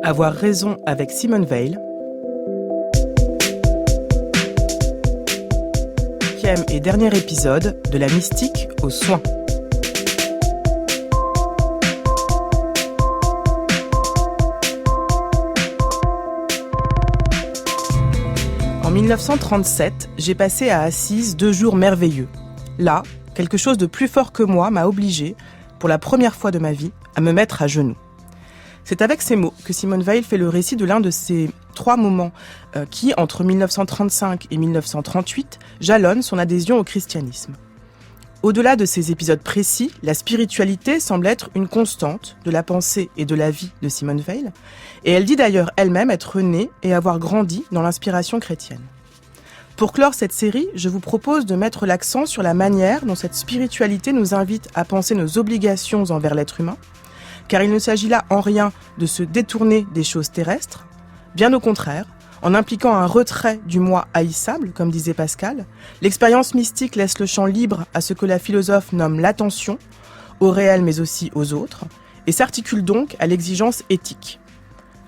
Avoir raison avec Simone Veil. 5e et dernier épisode de la mystique aux soins. En 1937, j'ai passé à Assise 2 jours merveilleux. Là, quelque chose de plus fort que moi m'a obligée, pour la première fois de ma vie, à me mettre à genoux. C'est avec ces mots que Simone Veil fait le récit de l'un de ces 3 moments qui, entre 1935 et 1938, jalonnent son adhésion au christianisme. Au-delà de ces épisodes précis, la spiritualité semble être une constante de la pensée et de la vie de Simone Veil, et elle dit d'ailleurs elle-même être née et avoir grandi dans l'inspiration chrétienne. Pour clore cette série, je vous propose de mettre l'accent sur la manière dont cette spiritualité nous invite à penser nos obligations envers l'être humain, car il ne s'agit là en rien de se détourner des choses terrestres, bien au contraire, en impliquant un retrait du moi haïssable, comme disait Pascal, l'expérience mystique laisse le champ libre à ce que la philosophe nomme l'attention, au réel mais aussi aux autres, et s'articule donc à l'exigence éthique.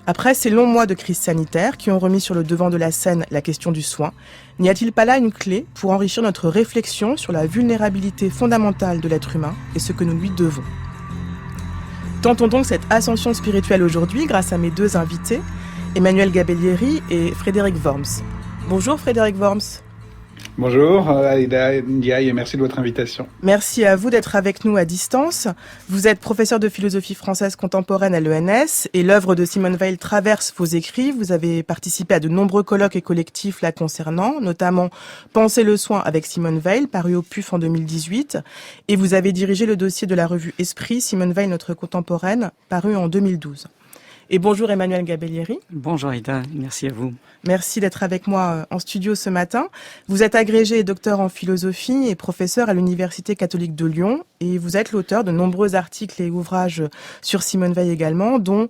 Après ces longs mois de crise sanitaire qui ont remis sur le devant de la scène la question du soin, n'y a-t-il pas là une clé pour enrichir notre réflexion sur la vulnérabilité fondamentale de l'être humain et ce que nous lui devons ? Tentons donc cette ascension spirituelle aujourd'hui grâce à mes 2 invités, Emmanuel Gabellieri et Frédéric Worms. Bonjour Frédéric Worms. Bonjour Aïda Ndiaye et merci de votre invitation. Merci à vous d'être avec nous à distance. Vous êtes professeur de philosophie française contemporaine à l'ENS et l'œuvre de Simone Veil traverse vos écrits. Vous avez participé à de nombreux colloques et collectifs la concernant, notamment Penser le soin avec Simone Veil, paru au PUF en 2018. Et vous avez dirigé le dossier de la revue Esprit, Simone Veil, notre contemporaine, paru en 2012. Et bonjour Emmanuel Gabellieri. Bonjour Aïda, merci à vous. Merci d'être avec moi en studio ce matin. Vous êtes agrégé et docteur en philosophie et professeur à l'Université catholique de Lyon. Et vous êtes l'auteur de nombreux articles et ouvrages sur Simone Veil également, dont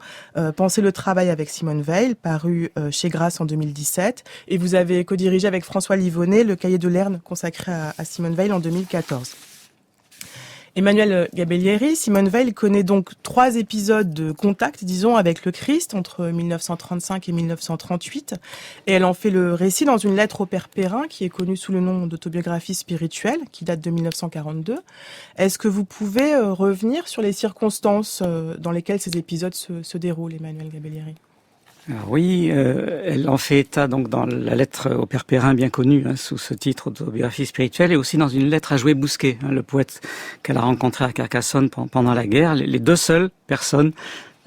Penser le travail avec Simone Veil, paru chez Grasс en 2017. Et vous avez co-dirigé avec François Livonnet le cahier de Lerne consacré à Simone Veil en 2014. Emmanuel Gabellieri, Simone Veil connaît donc 3 épisodes de contact, disons, avec le Christ entre 1935 et 1938. Et elle en fait le récit dans une lettre au Père Perrin, qui est connue sous le nom d'autobiographie spirituelle, qui date de 1942. Est-ce que vous pouvez revenir sur les circonstances dans lesquelles ces épisodes se déroulent, Emmanuel Gabellieri ? Alors oui, elle en fait état donc dans la lettre au Père Perrin, bien connue sous ce titre d'autobiographie spirituelle, et aussi dans une lettre à Jouet Bousquet, le poète qu'elle a rencontré à Carcassonne pendant la guerre, les 2 seules personnes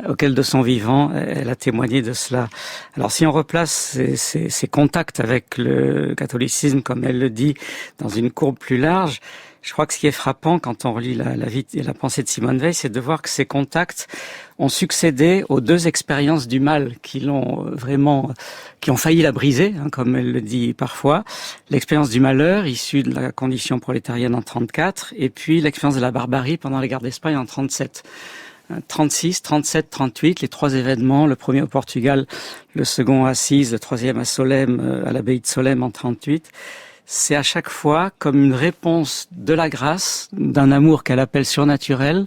auxquelles de son vivant elle a témoigné de cela. Alors si on replace ces contacts avec le catholicisme, comme elle le dit, dans une courbe plus large, je crois que ce qui est frappant quand on relit la vie et la pensée de Simone Veil, c'est de voir que ces contacts ont succédé aux 2 expériences du mal qui ont failli la briser, comme elle le dit parfois. L'expérience du malheur, issue de la condition prolétarienne en 34, et puis l'expérience de la barbarie pendant la guerre d'Espagne en 37. 36, 37, 38, les 3 événements, le premier au Portugal, le second à Assise, le 3e à Solesmes, à l'abbaye de Solesmes en 38. C'est à chaque fois comme une réponse de la grâce, d'un amour qu'elle appelle surnaturel,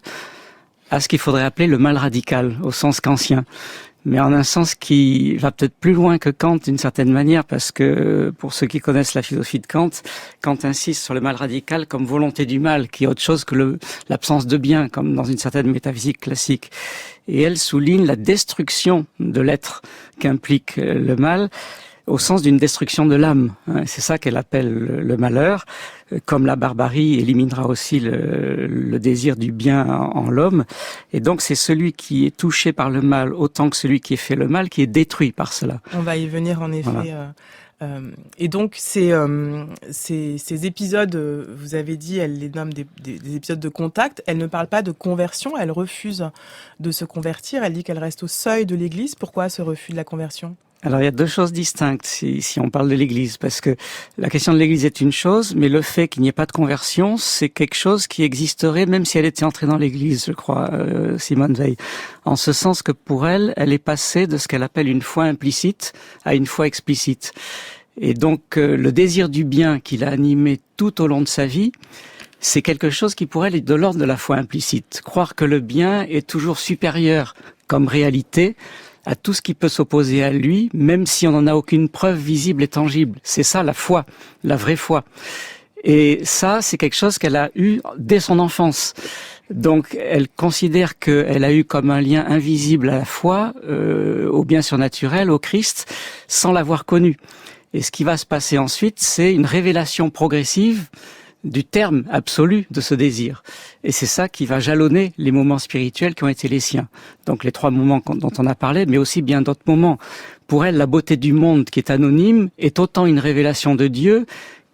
à ce qu'il faudrait appeler le mal radical, au sens kantien. Mais en un sens qui va peut-être plus loin que Kant d'une certaine manière, parce que pour ceux qui connaissent la philosophie de Kant, Kant insiste sur le mal radical comme volonté du mal, qui est autre chose que l'absence de bien, comme dans une certaine métaphysique classique. Et elle souligne la destruction de l'être qu'implique le mal, au sens d'une destruction de l'âme. C'est ça qu'elle appelle le malheur, comme la barbarie éliminera aussi le désir du bien en l'homme. Et donc c'est celui qui est touché par le mal autant que celui qui est fait le mal qui est détruit par cela. On va y venir en effet. Voilà. Et donc ces épisodes, vous avez dit, elle les nomme des épisodes de contact. Elle ne parle pas de conversion, elle refuse de se convertir. Elle dit qu'elle reste au seuil de l'Église. Pourquoi ce refus de la conversion ? Alors, il y a 2 choses distinctes si on parle de l'Église, parce que la question de l'Église est une chose, mais le fait qu'il n'y ait pas de conversion, c'est quelque chose qui existerait même si elle était entrée dans l'Église, je crois, Simone Veil. En ce sens que pour elle, elle est passée de ce qu'elle appelle une foi implicite à une foi explicite. Et donc, le désir du bien qui l'a animé tout au long de sa vie, c'est quelque chose qui pour elle est de l'ordre de la foi implicite. Croire que le bien est toujours supérieur comme réalité à tout ce qui peut s'opposer à lui, même si on n'en a aucune preuve visible et tangible. C'est ça la foi, la vraie foi. Et ça, c'est quelque chose qu'elle a eu dès son enfance. Donc, elle considère qu'elle a eu comme un lien invisible à la foi, au bien surnaturel, au Christ, sans l'avoir connu. Et ce qui va se passer ensuite, c'est une révélation progressive du terme absolu de ce désir. Et c'est ça qui va jalonner les moments spirituels qui ont été les siens. Donc les 3 moments dont on a parlé, mais aussi bien d'autres moments. Pour elle, la beauté du monde qui est anonyme est autant une révélation de Dieu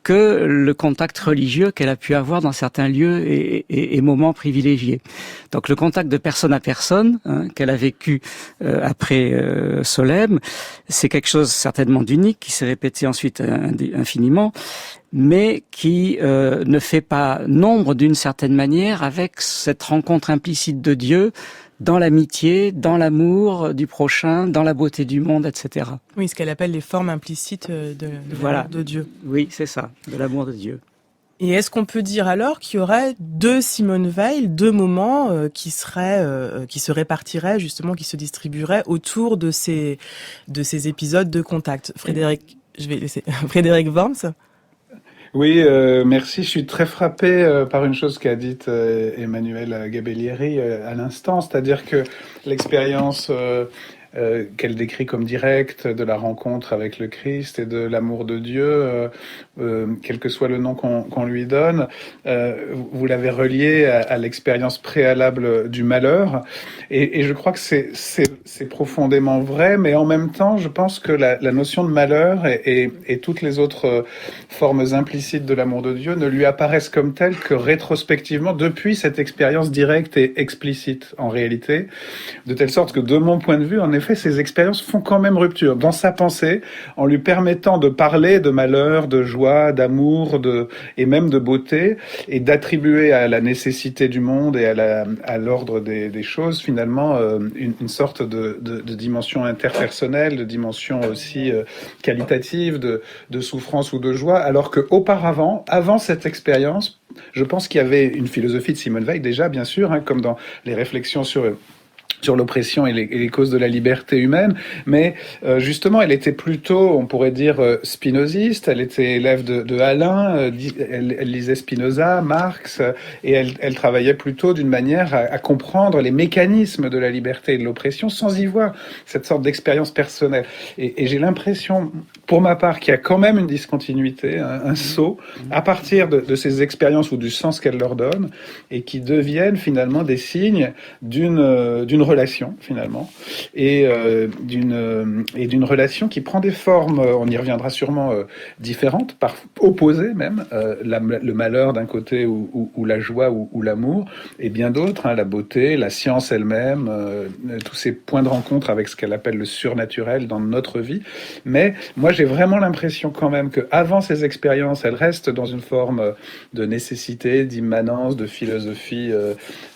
que le contact religieux qu'elle a pu avoir dans certains lieux et moments privilégiés. Donc le contact de personne à personne qu'elle a vécu après Solesmes, c'est quelque chose certainement d'unique qui s'est répété ensuite infiniment, mais qui ne fait pas nombre d'une certaine manière avec cette rencontre implicite de Dieu dans l'amitié, dans l'amour du prochain, dans la beauté du monde, etc. Oui, ce qu'elle appelle les formes implicites de l'amour de Dieu. Oui, c'est ça, de l'amour de Dieu. Et est-ce qu'on peut dire alors qu'il y aurait 2 Simone Weil, 2 moments qui se répartiraient justement, qui se distribueraient autour de ces épisodes de contact? Frédéric, je vais laisser Frédéric Worms. Oui, merci. Je suis très frappé par une chose qu'a dite Emmanuelle Gabellieri à l'instant, c'est-à-dire que l'expérience qu'elle décrit comme directe de la rencontre avec le Christ et de l'amour de Dieu, quel que soit le nom qu'on lui donne, vous l'avez relié à l'expérience préalable du malheur, et je crois que c'est profondément vrai, mais en même temps, je pense que la notion de malheur et toutes les autres formes implicites de l'amour de Dieu ne lui apparaissent comme telles que rétrospectivement depuis cette expérience directe et explicite en réalité, de telle sorte que de mon point de vue, en effet, ces expériences font quand même rupture dans sa pensée, en lui permettant de parler de malheur, de joie, d'amour, et même de beauté, et d'attribuer à la nécessité du monde et à l'ordre des choses, finalement, une sorte de dimension interpersonnelle, de dimension aussi qualitative, de souffrance ou de joie, alors qu'auparavant, avant cette expérience, je pense qu'il y avait une philosophie de Simone Weil déjà, bien sûr, comme dans les réflexions sur l'oppression et les causes de la liberté humaine, mais justement, elle était plutôt, on pourrait dire, spinoziste, elle était élève de Alain, elle lisait Spinoza, Marx, et elle travaillait plutôt d'une manière à comprendre les mécanismes de la liberté et de l'oppression sans y voir cette sorte d'expérience personnelle. Et j'ai l'impression, pour ma part, qu'il y a quand même une discontinuité, un saut, à partir de ces expériences ou du sens qu'elle leur donne, et qui deviennent finalement des signes d'une relation finalement, et d'une relation qui prend des formes, on y reviendra sûrement, différentes, opposées même, le malheur d'un côté ou la joie ou l'amour, et bien d'autres, la beauté, la science elle-même, tous ces points de rencontre avec ce qu'elle appelle le surnaturel dans notre vie. Mais moi j'ai vraiment l'impression quand même qu'avant ces expériences, elle reste dans une forme de nécessité, d'immanence, de philosophie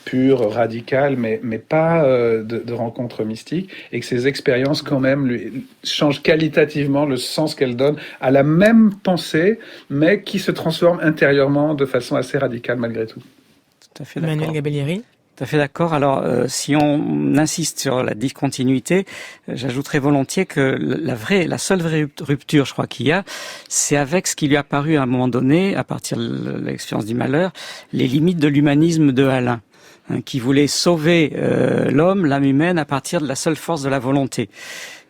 pure, radicale, mais pas de rencontres mystiques, et que ces expériences quand même lui changent qualitativement le sens qu'elle donne à la même pensée, mais qui se transforme intérieurement de façon assez radicale malgré tout. Tout à fait d'accord. Emmanuelle Gabellieri. Tout à fait d'accord. Alors, si on insiste sur la discontinuité, j'ajouterais volontiers que la seule vraie rupture, je crois qu'il y a, c'est avec ce qui lui a paru à un moment donné, à partir de l'expérience du malheur, les limites de l'humanisme de Alain, qui voulait sauver l'âme humaine à partir de la seule force de la volonté.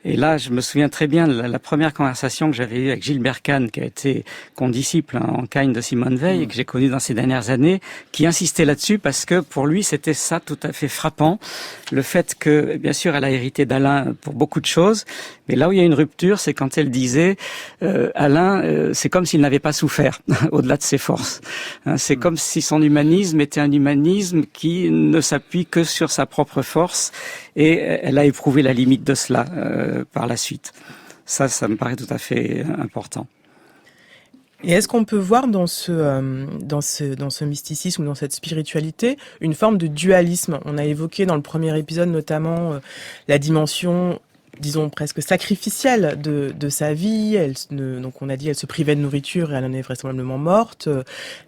Et là, je me souviens très bien de la première conversation que j'avais eue avec Gilbert Kahn, qui a été condisciple en Cagne de Simone Weil, et que j'ai connu dans ces dernières années, qui insistait là-dessus parce que pour lui, c'était ça tout à fait frappant. Le fait que, bien sûr, elle a hérité d'Alain pour beaucoup de choses, mais là où il y a une rupture, c'est quand elle disait Alain, c'est comme s'il n'avait pas souffert, au-delà de ses forces. C'est comme si son humanisme était un humanisme qui ne s'appuie que sur sa propre force, et elle a éprouvé la limite de cela par la suite. Ça me paraît tout à fait important. Et est-ce qu'on peut voir dans ce mysticisme ou dans cette spiritualité une forme de dualisme? On a évoqué dans le premier épisode notamment la dimension disons presque sacrificielle de sa vie. Donc on a dit, elle se privait de nourriture et elle en est vraisemblablement morte.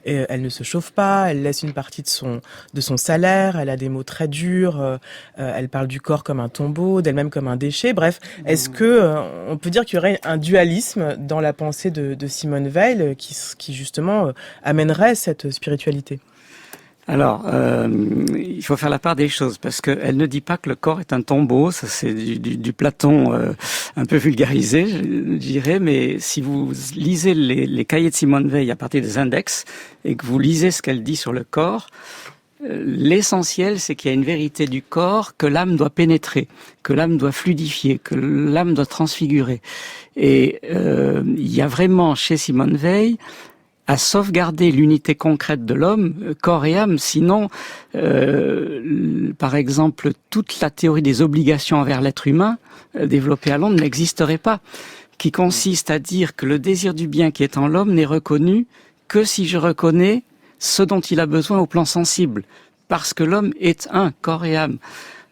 Et elle ne se chauffe pas, elle laisse une partie de son salaire, elle a des mots très durs, elle parle du corps comme un tombeau, d'elle-même comme un déchet. Bref, est-ce que on peut dire qu'il y aurait un dualisme dans la pensée de Simone Weil qui justement amènerait cette spiritualité? Alors, il faut faire la part des choses, parce qu'elle ne dit pas que le corps est un tombeau, ça c'est du Platon un peu vulgarisé, je dirais, mais si vous lisez les cahiers de Simone Weil à partir des index, et que vous lisez ce qu'elle dit sur le corps, l'essentiel, c'est qu'il y a une vérité du corps que l'âme doit pénétrer, que l'âme doit fluidifier, que l'âme doit transfigurer. Et il y a vraiment chez Simone Weil à sauvegarder l'unité concrète de l'homme, corps et âme. Sinon, par exemple, toute la théorie des obligations envers l'être humain, développée à Londres, n'existerait pas, qui consiste à dire que le désir du bien qui est en l'homme n'est reconnu que si je reconnais ce dont il a besoin au plan sensible, parce que l'homme est un, corps et âme.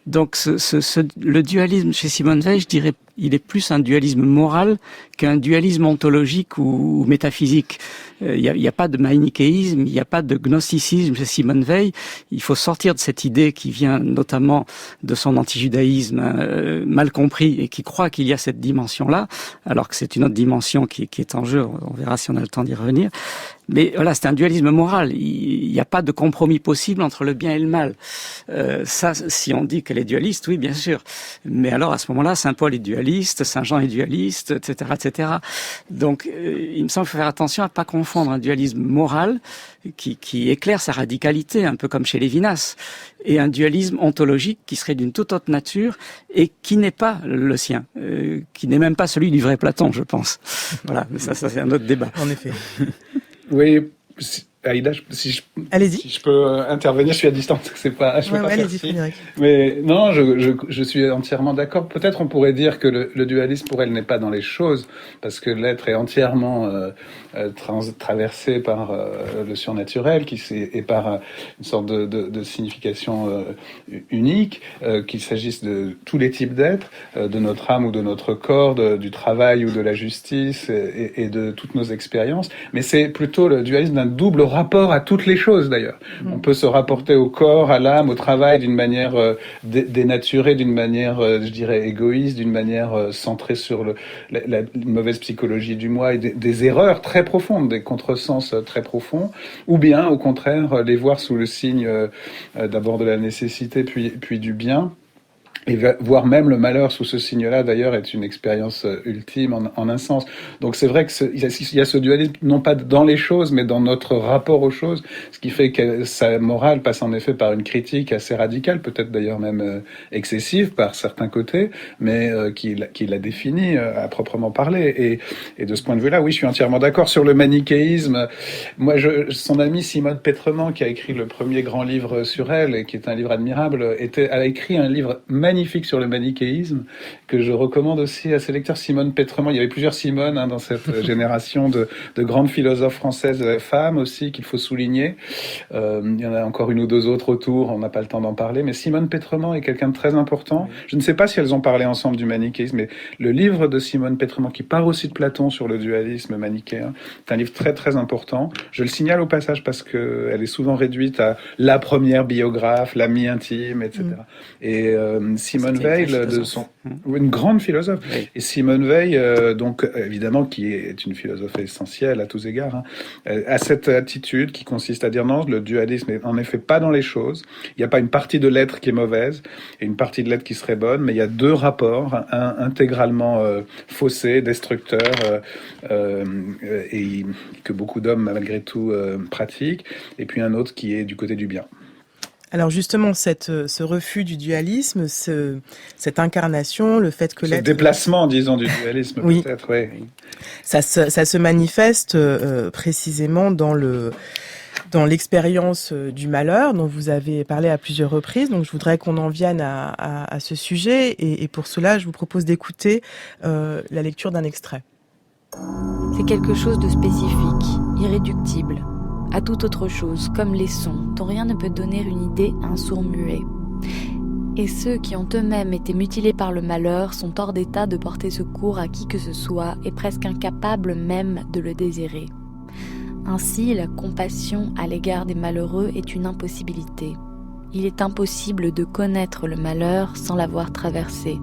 Donc le dualisme chez Simone Weil, je dirais, il est plus un dualisme moral qu'un dualisme ontologique ou métaphysique. Il y a pas de manichéisme, il n'y a pas de gnosticisme chez Simone Weil. Il faut sortir de cette idée qui vient notamment de son antijudaïsme mal compris et qui croit qu'il y a cette dimension-là, alors que c'est une autre dimension qui est en jeu. On verra si on a le temps d'y revenir. Mais voilà, c'est un dualisme moral. Il n'y a pas de compromis possible entre le bien et le mal. Ça, si on dit qu'elle est dualiste, oui, bien sûr. Mais alors, à ce moment-là, Saint Paul est dualiste, Saint Jean est dualiste, etc., etc. Donc, il me semble qu'il faut faire attention à pas confondre un dualisme moral qui éclaire sa radicalité, un peu comme chez Lévinas, et un dualisme ontologique qui serait d'une toute autre nature et qui n'est pas le sien, qui n'est même pas celui du vrai Platon, je pense. Voilà, mais ça c'est un autre débat. En effet. Oui, Aïda, si je peux intervenir, je suis à distance, c'est pas, je peux pas faire ci. Mais non, je suis entièrement d'accord. Peut-être on pourrait dire que le dualisme pour elle n'est pas dans les choses, parce que l'être est entièrement traversé par le surnaturel, et par une sorte de signification unique, qu'il s'agisse de tous les types d'êtres, de notre âme ou de notre corps, du travail ou de la justice, et de toutes nos expériences. Mais c'est plutôt le dualisme d'un double rapport à toutes les choses, d'ailleurs. On peut se rapporter au corps, à l'âme, au travail d'une manière dénaturée, d'une manière, je dirais, égoïste, d'une manière centrée sur la mauvaise psychologie du moi et des erreurs très profondes, des contresens très profonds, ou bien, au contraire, les voir sous le signe d'abord de la nécessité, puis du bien. Et voir même le malheur sous ce signe-là, d'ailleurs, est une expérience ultime en un sens. Donc c'est vrai qu'il y a ce dualisme, non pas dans les choses, mais dans notre rapport aux choses, ce qui fait que sa morale passe en effet par une critique assez radicale, peut-être d'ailleurs même excessive par certains côtés, mais qui la définit à proprement parler. Et de ce point de vue-là, oui, je suis entièrement d'accord. Sur le manichéisme, moi, son amie Simone Pétrement, qui a écrit le premier grand livre sur elle, et qui est un livre admirable, a écrit un livre magnifique sur le manichéisme, que je recommande aussi à ses lecteurs. Simone Pétrement, il y avait plusieurs Simone dans cette génération de grandes philosophes françaises, femmes aussi, qu'il faut souligner. Il y en a encore une ou deux autres autour, on n'a pas le temps d'en parler, mais Simone Pétrement est quelqu'un de très important. Je ne sais pas si elles ont parlé ensemble du manichéisme, mais le livre de Simone Pétrement, qui part aussi de Platon sur le dualisme manichéen, c'est un livre très très important. Je le signale au passage parce qu'elle est souvent réduite à la première biographe, l'amie intime, etc. Et Simone Weil, une grande philosophe. Oui. Et Simone Weil, donc évidemment, qui est une philosophe essentielle à tous égards, a cette attitude qui consiste à dire non, le dualisme n'est en effet pas dans les choses. Il n'y a pas une partie de l'être qui est mauvaise et une partie de l'être qui serait bonne, mais il y a deux rapports, un intégralement faussé, destructeur, et que beaucoup d'hommes malgré tout pratiquent, et puis un autre qui est du côté du bien. Alors justement, ce refus du dualisme, cette incarnation, le fait que l'être... Ce déplacement, disons, du dualisme, oui. Peut-être, oui. Ça se manifeste précisément dans l'expérience du malheur dont vous avez parlé à plusieurs reprises. Donc je voudrais qu'on en vienne à ce sujet, et pour cela, je vous propose d'écouter la lecture d'un extrait. C'est quelque chose de spécifique, irréductible, à toute autre chose, comme les sons, dont rien ne peut donner une idée à un sourd muet. Et ceux qui ont eux-mêmes été mutilés par le malheur sont hors d'état de porter secours à qui que ce soit et presque incapables même de le désirer. Ainsi, la compassion à l'égard des malheureux est une impossibilité. Il est impossible de connaître le malheur sans l'avoir traversé.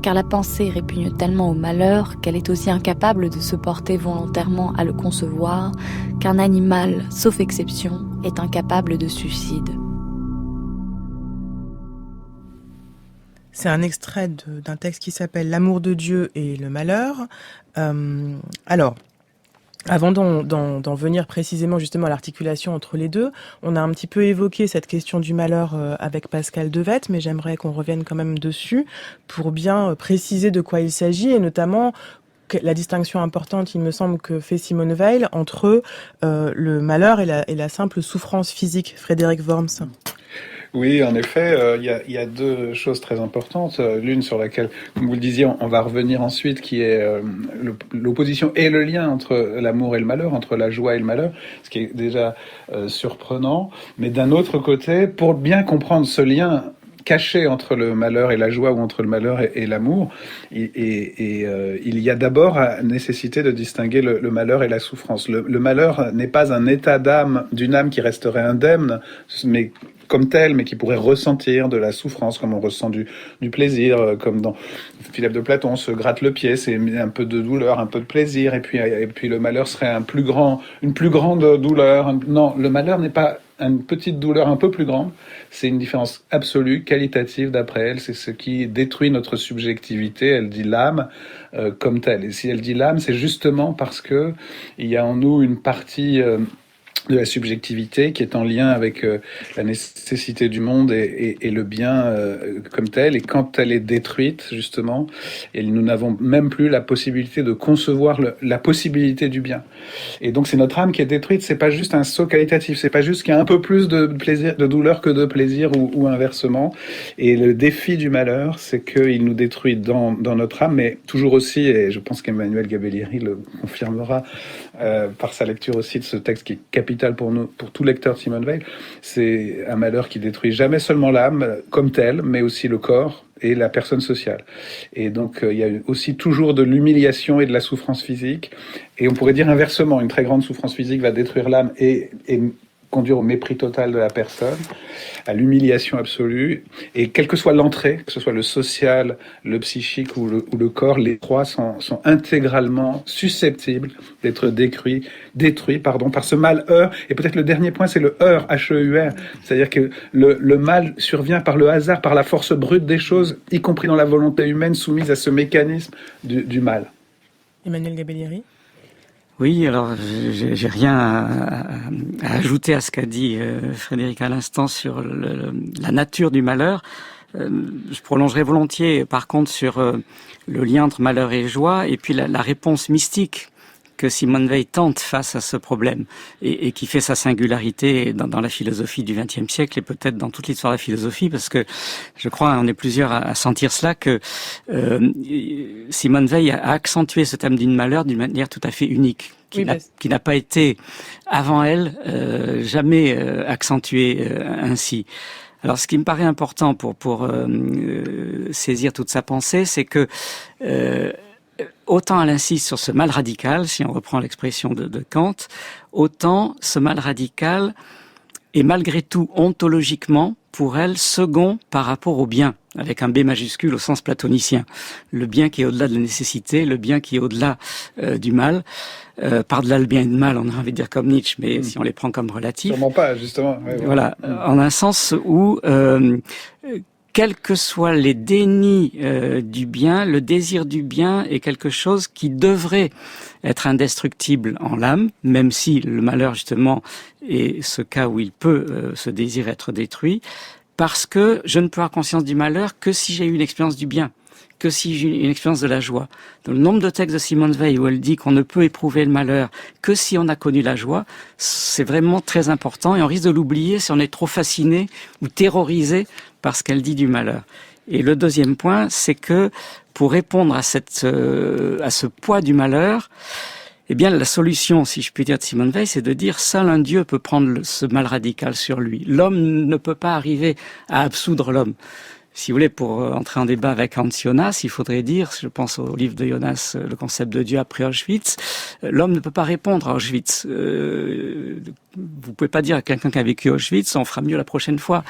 Car la pensée répugne tellement au malheur qu'elle est aussi incapable de se porter volontairement à le concevoir qu'un animal, sauf exception, est incapable de suicide. C'est un extrait d'un texte qui s'appelle « L'amour de Dieu et le malheur ». Alors, avant d'en venir précisément justement à l'articulation entre les deux, on a un petit peu évoqué cette question du malheur avec Pascal Devette, mais j'aimerais qu'on revienne quand même dessus pour bien préciser de quoi il s'agit, et notamment la distinction importante, il me semble, que fait Simone Weil entre le malheur et la simple souffrance physique. Frédéric Worms. Oui, en effet, il y a deux choses très importantes. L'une sur laquelle, comme vous le disiez, on va revenir ensuite, qui est l'opposition et le lien entre l'amour et le malheur, entre la joie et le malheur, ce qui est déjà surprenant. Mais d'un autre côté, pour bien comprendre ce lien caché entre le malheur et la joie, ou entre le malheur et l'amour, il y a d'abord nécessité de distinguer le malheur et la souffrance. Le malheur n'est pas un état d'âme, d'une âme qui resterait indemne, mais comme tel, mais qui pourrait ressentir de la souffrance, comme on ressent du plaisir, comme dans Philip de Platon, on se gratte le pied, c'est un peu de douleur, un peu de plaisir, et puis le malheur serait une plus grande douleur. Non, le malheur n'est pas une petite douleur un peu plus grande, c'est une différence absolue, qualitative d'après elle, c'est ce qui détruit notre subjectivité. Elle dit l'âme comme telle, et si elle dit l'âme, c'est justement parce que il y a en nous une partie de la subjectivité qui est en lien avec la nécessité du monde et le bien comme tel, et quand elle est détruite justement, et nous n'avons même plus la possibilité de concevoir la possibilité du bien, et donc c'est notre âme qui est détruite. C'est pas juste un saut qualitatif, c'est pas juste qu'il y a un peu plus de plaisir, de douleur que de plaisir, ou inversement. Et le défi du malheur, c'est qu'il nous détruit dans notre âme, mais toujours aussi, et je pense qu'Emmanuel Gabellieri le confirmera par sa lecture aussi de ce texte qui est capital pour nous, pour tout lecteur de Simone Weil, c'est un malheur qui détruit jamais seulement l'âme comme telle, mais aussi le corps et la personne sociale. Et donc il y a aussi toujours de l'humiliation et de la souffrance physique, et on pourrait dire inversement, une très grande souffrance physique va détruire l'âme et conduire au mépris total de la personne, à l'humiliation absolue. Et quelle que soit l'entrée, que ce soit le social, le psychique ou le corps, les trois sont intégralement susceptibles d'être détruits par ce mal-heur. Et peut-être le dernier point, c'est le heur, H-E-U-R. C'est-à-dire que le mal survient par le hasard, par la force brute des choses, y compris dans la volonté humaine soumise à ce mécanisme du mal. Emmanuel Gabellieri. Oui, alors j'ai rien à ajouter à ce qu'a dit Frédéric à l'instant sur la nature du malheur. Je prolongerai volontiers, par contre, sur le lien entre malheur et joie, et puis la réponse mystique que Simone Weil tente face à ce problème, et qui fait sa singularité dans la philosophie du XXe siècle, et peut-être dans toute l'histoire de la philosophie, parce que je crois, on est plusieurs à sentir cela, que Simone Weil a accentué ce thème du malheur d'une manière tout à fait unique, qui n'a pas été, avant elle, jamais accentué ainsi. Alors, ce qui me paraît important pour saisir toute sa pensée, c'est que autant elle insiste sur ce mal radical, si on reprend l'expression de Kant, autant ce mal radical est malgré tout ontologiquement pour elle second par rapport au bien, avec un B majuscule au sens platonicien. Le bien qui est au-delà de la nécessité, le bien qui est au-delà du mal. Par-delà le bien et le mal, on a envie de dire comme Nietzsche, mais si on les prend comme relatifs. Sûrement pas, justement. Ouais, voilà, en un sens où quels que soient les dénis du bien, le désir du bien est quelque chose qui devrait être indestructible en l'âme, même si le malheur, justement, est ce cas où il peut, ce désir, être détruit, parce que je ne peux avoir conscience du malheur que si j'ai eu une expérience du bien, que si j'ai eu une expérience de la joie. Dans le nombre de textes de Simone Weil où elle dit qu'on ne peut éprouver le malheur que si on a connu la joie, c'est vraiment très important, et on risque de l'oublier si on est trop fasciné ou terrorisé par ce qu'elle dit du malheur. Et le deuxième point, c'est que pour répondre à ce poids du malheur, Eh bien, la solution, si je puis dire, de Simone Veil, c'est de dire seul un Dieu peut prendre ce mal radical sur lui. L'homme ne peut pas arriver à absoudre l'homme. Si vous voulez, pour entrer en débat avec Hans Jonas, il faudrait dire, je pense au livre de Jonas, le concept de Dieu après Auschwitz, l'homme ne peut pas répondre à Auschwitz. Vous pouvez pas dire à quelqu'un qui a vécu Auschwitz, on fera mieux la prochaine fois.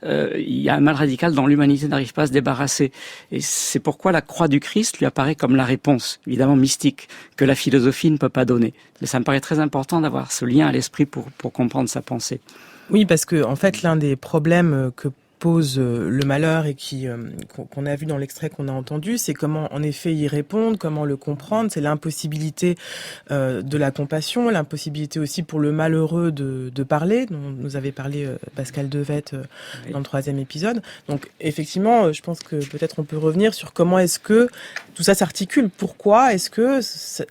Il y a un mal radical dont l'humanité n'arrive pas à se débarrasser. Et c'est pourquoi la croix du Christ lui apparaît comme la réponse, évidemment mystique, que la philosophie ne peut pas donner. Mais ça me paraît très important d'avoir ce lien à l'esprit pour comprendre sa pensée. Oui, parce que en fait, l'un des problèmes que pose le malheur et qu'on a vu dans l'extrait qu'on a entendu, c'est comment en effet y répondre, comment le comprendre. C'est l'impossibilité de la compassion, l'impossibilité aussi pour le malheureux de parler, dont nous avait parlé Pascal Devette dans le 3e épisode. Donc effectivement, je pense que peut-être on peut revenir sur comment est-ce que tout ça s'articule. Pourquoi est-ce que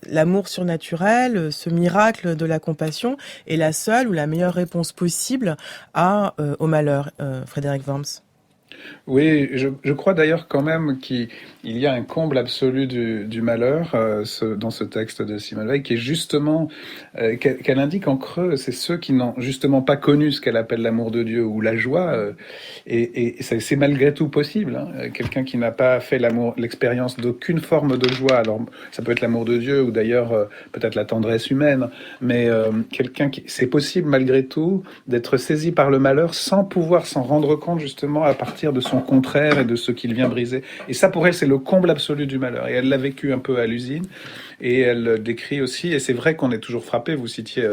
l'amour surnaturel, ce miracle de la compassion est la seule ou la meilleure réponse possible au malheur, Frédéric Worms? Oui, je crois d'ailleurs quand même qu'il y a un comble absolu du malheur dans ce texte de Simone Veil, qui est justement, qu'elle indique en creux, c'est ceux qui n'ont justement pas connu ce qu'elle appelle l'amour de Dieu ou la joie, et c'est malgré tout possible. Hein. Quelqu'un qui n'a pas fait l'expérience d'aucune forme de joie, alors ça peut être l'amour de Dieu ou d'ailleurs peut-être la tendresse humaine, mais c'est possible malgré tout d'être saisi par le malheur sans pouvoir s'en rendre compte justement à partir de son contraire et de ce qu'il vient briser. Et ça, pour elle, c'est le comble absolu du malheur. Et elle l'a vécu un peu à l'usine. Et elle décrit aussi, et c'est vrai qu'on est toujours frappé, vous citiez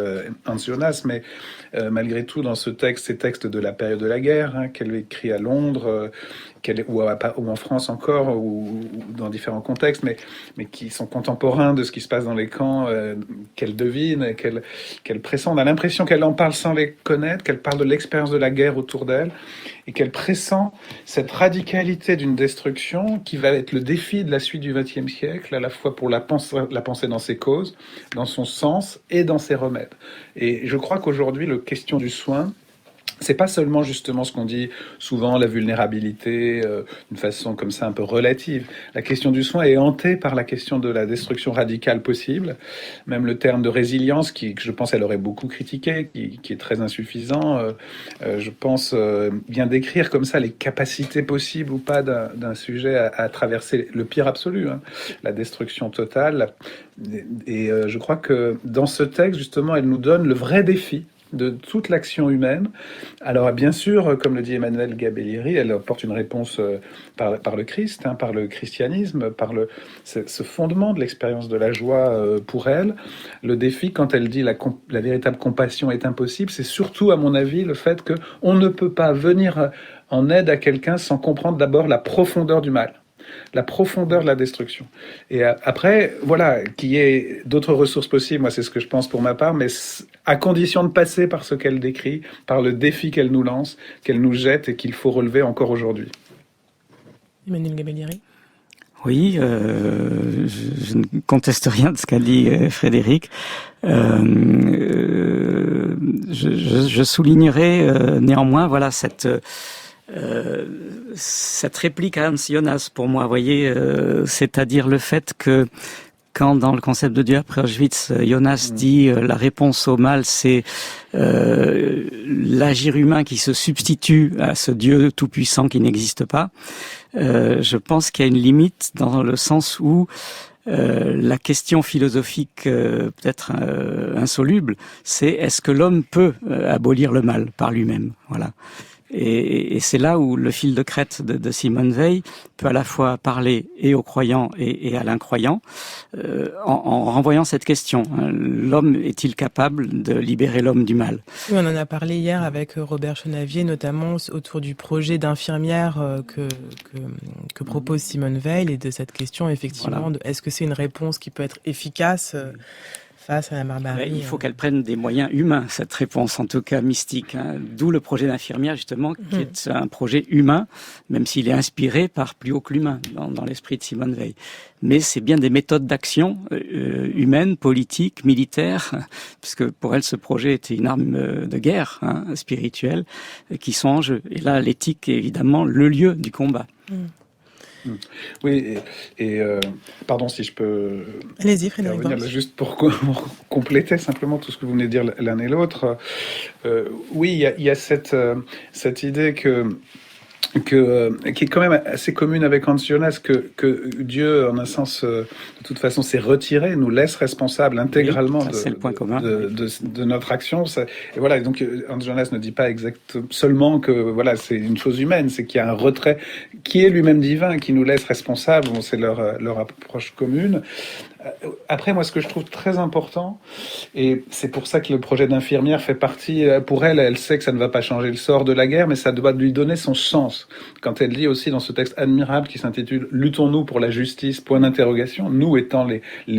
Hans Jonas, mais malgré tout, dans ces textes de la période de la guerre, hein, qu'elle écrit à Londres, ou en France encore, ou dans différents contextes, mais qui sont contemporains de ce qui se passe dans les camps, qu'elle devine, qu'elle pressent. On a l'impression qu'elle en parle sans les connaître, qu'elle parle de l'expérience de la guerre autour d'elle, et qu'elle pressent cette radicalité d'une destruction qui va être le défi de la suite du XXe siècle, à la fois pour la pensée dans ses causes, dans son sens et dans ses remèdes. Et je crois qu'aujourd'hui, la question du soin, c'est pas seulement justement ce qu'on dit souvent, la vulnérabilité, d'une façon comme ça un peu relative. La question du soin est hantée par la question de la destruction radicale possible. Même le terme de résilience, que je pense elle aurait beaucoup critiqué, qui est très insuffisant, je pense vient décrire comme ça les capacités possibles ou pas d'un sujet à traverser le pire absolu, hein, la destruction totale. Et je crois que dans ce texte, justement, elle nous donne le vrai défi de toute l'action humaine. Alors bien sûr, comme le dit Emmanuel Gabellieri, elle apporte une réponse par le Christ, hein, par le christianisme, par ce fondement de l'expérience de la joie pour elle. Le défi, quand elle dit la véritable compassion est impossible, c'est surtout, à mon avis, le fait qu'on ne peut pas venir en aide à quelqu'un sans comprendre d'abord la profondeur du mal, la profondeur de la destruction. Et après, voilà, qu'il y ait d'autres ressources possibles, moi c'est ce que je pense pour ma part, mais à condition de passer par ce qu'elle décrit, par le défi qu'elle nous lance, qu'elle nous jette et qu'il faut relever encore aujourd'hui. Emmanuel Gabellieri. Oui, je ne conteste rien de ce qu'a dit Frédéric. Je soulignerai néanmoins, voilà, cette réplique à Hans Jonas pour moi, vous voyez, c'est-à-dire le fait que quand dans le concept de Dieu après Auschwitz, Jonas dit la réponse au mal, c'est l'agir humain qui se substitue à ce Dieu tout-puissant qui n'existe pas. Je pense qu'il y a une limite dans le sens où la question philosophique peut-être insoluble, c'est est-ce que l'homme peut abolir le mal par lui-même, voilà. Et c'est là où le fil de crête de Simone Veil peut à la fois parler et aux croyants et à l'incroyant, en renvoyant cette question. L'homme est-il capable de libérer l'homme du mal? Oui, on en a parlé hier avec Robert Chenavier, notamment autour du projet d'infirmière que propose Simone Veil et de cette question, effectivement, voilà. Est-ce que c'est une réponse qui peut être efficace face à la barbarie. Il faut qu'elle prenne des moyens humains, cette réponse, en tout cas mystique. Hein. D'où le projet d'infirmière, justement, qui est un projet humain, même s'il est inspiré par plus haut que l'humain, dans l'esprit de Simone Veil. Mais c'est bien des méthodes d'action humaines, politiques, militaires, puisque pour elle, ce projet était une arme de guerre spirituelle, qui sont en jeu. Et là, l'éthique est évidemment le lieu du combat. Oui, pardon si je peux... Allez-y, Frédéric revenir Worms. là, juste pour compléter simplement tout ce que vous venez de dire l'un et l'autre. Oui, il y a cette idée qui est quand même assez commune avec Hans Jonas, que Dieu, en un sens, de toute façon, s'est retiré, nous laisse responsables intégralement c'est le point commun. de notre action. Et voilà, donc Hans Jonas ne dit pas seulement que voilà, c'est une chose humaine, c'est qu'il y a un retrait qui est lui-même divin, qui nous laisse responsables. Bon, c'est leur approche commune. Après, moi, ce que je trouve très important, et c'est pour ça que le projet d'infirmière fait partie, pour elle, elle sait que ça ne va pas changer le sort de la guerre, mais ça doit lui donner son sens. Quand elle dit aussi dans ce texte admirable qui s'intitule « Luttons-nous pour la justice ?» point d'interrogation, nous étant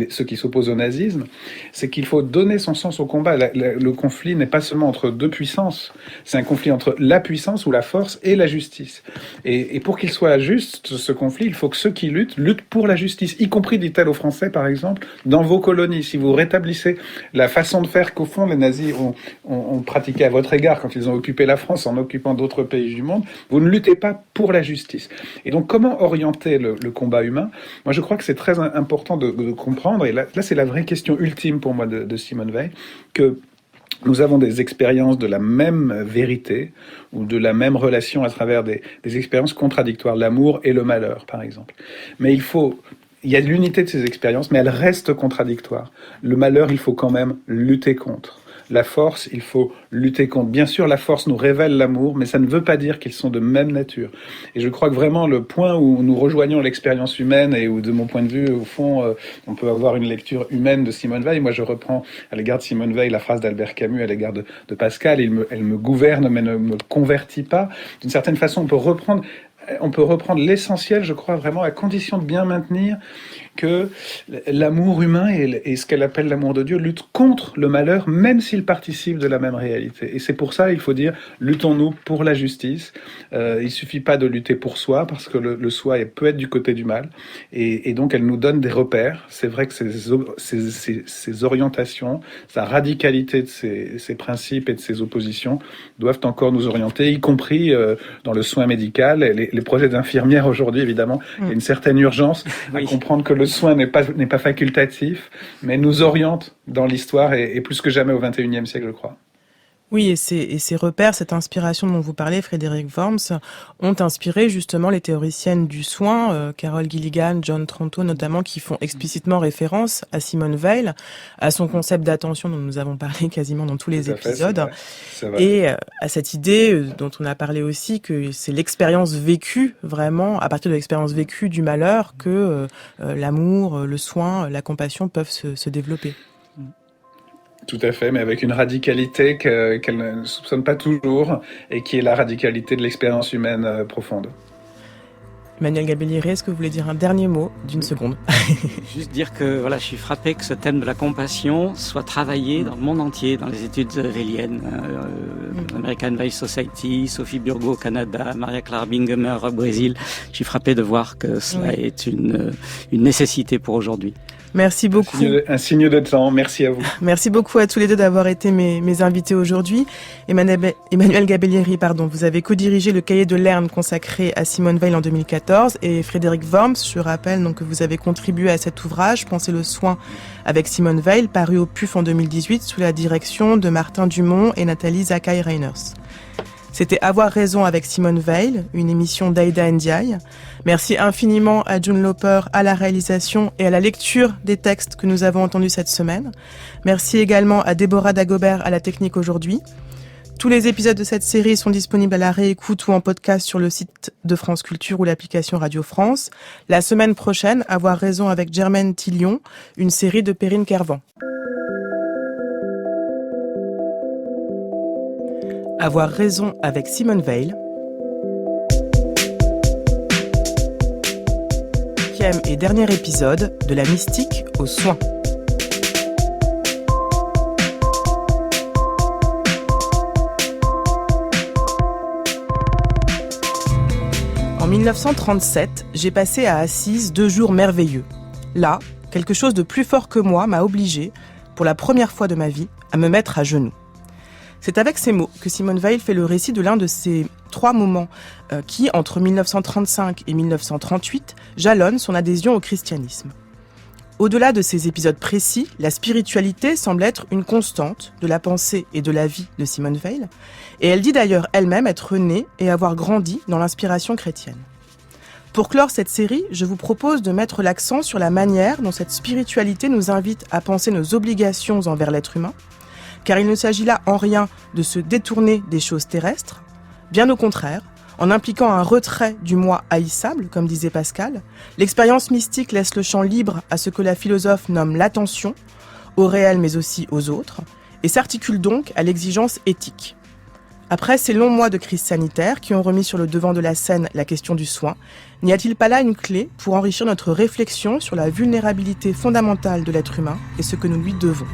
ceux qui s'opposent au nazisme, c'est qu'il faut donner son sens au combat. Le conflit n'est pas seulement entre deux puissances, c'est un conflit entre la puissance ou la force et la justice. Et pour qu'il soit juste, ce conflit, il faut que ceux qui luttent pour la justice, y compris, dit-elle aux Français, par exemple, dans vos colonies. Si vous rétablissez la façon de faire qu'au fond les nazis ont pratiqué à votre égard quand ils ont occupé la France en occupant d'autres pays du monde, vous ne luttez pas pour la justice. Et donc comment orienter le combat humain? Moi je crois que c'est très important de comprendre, et là c'est la vraie question ultime pour moi de Simone Weil, que nous avons des expériences de la même vérité ou de la même relation à travers des expériences contradictoires, l'amour et le malheur par exemple. Mais il y a l'unité de ces expériences, mais elles restent contradictoires. Le malheur, il faut quand même lutter contre. La force, il faut lutter contre. Bien sûr, la force nous révèle l'amour, mais ça ne veut pas dire qu'ils sont de même nature. Et je crois que vraiment le point où nous rejoignons l'expérience humaine et où, de mon point de vue, au fond, on peut avoir une lecture humaine de Simone Weil. Moi, je reprends à l'égard de Simone Weil la phrase d'Albert Camus à l'égard de Pascal. Elle me gouverne, mais ne me convertit pas. D'une certaine façon, on peut reprendre l'essentiel, je crois, vraiment, à condition de bien maintenir que l'amour humain et ce qu'elle appelle l'amour de Dieu lutte contre le malheur, même s'il participe de la même réalité. Et c'est pour ça, il faut dire, luttons-nous pour la justice. Il suffit pas de lutter pour soi, parce que le soi peut être du côté du mal. Et donc, elle nous donne des repères. C'est vrai que ces orientations, sa radicalité de ses principes et de ses oppositions doivent encore nous orienter, y compris dans le soin médical. Les projets d'infirmières aujourd'hui, évidemment, il y a une certaine urgence à comprendre que le soin n'est pas facultatif, mais nous oriente dans l'histoire et plus que jamais au XXIe siècle, je crois. Oui, et ces repères, cette inspiration dont vous parlez, Frédéric Worms, ont inspiré justement les théoriciennes du soin, Carol Gilligan, John Tronto notamment, qui font explicitement référence à Simone Weil, à son concept d'attention dont nous avons parlé quasiment dans tous les épisodes, c'est vrai. Et à cette idée dont on a parlé aussi, que c'est l'expérience vécue, vraiment, à partir de l'expérience vécue du malheur, que l'amour, le soin, la compassion peuvent se développer. Tout à fait, mais avec une radicalité qu'elle ne soupçonne pas toujours et qui est la radicalité de l'expérience humaine profonde. Emmanuel Gabellieri, est-ce que vous voulez dire un dernier mot d'une seconde? Juste dire que voilà, je suis frappé que ce thème de la compassion soit travaillé dans le monde entier, dans les études weiliennes, American Weil Society, Sophie Burgo au Canada, Maria Clara Bingemer au Brésil. Je suis frappé de voir que cela est une nécessité pour aujourd'hui. Merci beaucoup. Un signe de temps, merci à vous. Merci beaucoup à tous les deux d'avoir été mes invités aujourd'hui. Emmanuel Gabellieri, vous avez co-dirigé le cahier de Lerne consacré à Simone Weil en 2014 et Frédéric Worms, je rappelle donc que vous avez contribué à cet ouvrage, Penser le soin avec Simone Weil, paru au PUF en 2018 sous la direction de Martin Dumont et Nathalie Zakai-Reiners. C'était Avoir raison avec Simone Weil, une émission d'Aïda Ndiaye. Merci infiniment à June Loper à la réalisation et à la lecture des textes que nous avons entendus cette semaine. Merci également à Déborah Dagobert à la technique aujourd'hui. Tous les épisodes de cette série sont disponibles à la réécoute ou en podcast sur le site de France Culture ou l'application Radio France. La semaine prochaine, Avoir raison avec Germaine Tillion, une série de Perrine Kervan. Avoir raison avec Simone Weil. 5e et dernier épisode de la mystique aux soins. En 1937, j'ai passé à Assise 2 jours merveilleux. Là, quelque chose de plus fort que moi m'a obligée, pour la première fois de ma vie, à me mettre à genoux. C'est avec ces mots que Simone Weil fait le récit de l'un de ses 3 moments qui, entre 1935 et 1938, jalonnent son adhésion au christianisme. Au-delà de ces épisodes précis, la spiritualité semble être une constante de la pensée et de la vie de Simone Weil, et elle dit d'ailleurs elle-même être née et avoir grandi dans l'inspiration chrétienne. Pour clore cette série, je vous propose de mettre l'accent sur la manière dont cette spiritualité nous invite à penser nos obligations envers l'être humain, car il ne s'agit là en rien de se détourner des choses terrestres, bien au contraire. En impliquant un retrait du moi haïssable, comme disait Pascal, l'expérience mystique laisse le champ libre à ce que la philosophe nomme l'attention, au réel mais aussi aux autres, et s'articule donc à l'exigence éthique. Après ces longs mois de crise sanitaire qui ont remis sur le devant de la scène la question du soin, n'y a-t-il pas là une clé pour enrichir notre réflexion sur la vulnérabilité fondamentale de l'être humain et ce que nous lui devons ?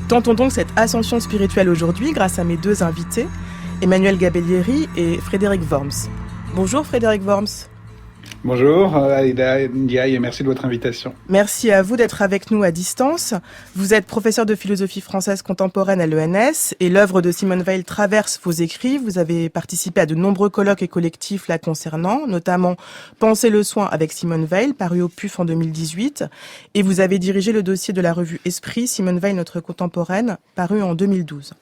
Tentons donc cette ascension spirituelle aujourd'hui grâce à mes 2 invités, Emmanuel Gabellieri et Frédéric Worms. Bonjour Frédéric Worms. Bonjour Aïda Ndiaye et merci de votre invitation. Merci à vous d'être avec nous à distance. Vous êtes professeur de philosophie française contemporaine à l'ENS et l'œuvre de Simone Weil traverse vos écrits. Vous avez participé à de nombreux colloques et collectifs la concernant, notamment Penser le soin avec Simone Weil, paru au PUF en 2018. Et vous avez dirigé le dossier de la revue Esprit, Simone Weil, notre contemporaine, paru en 2012.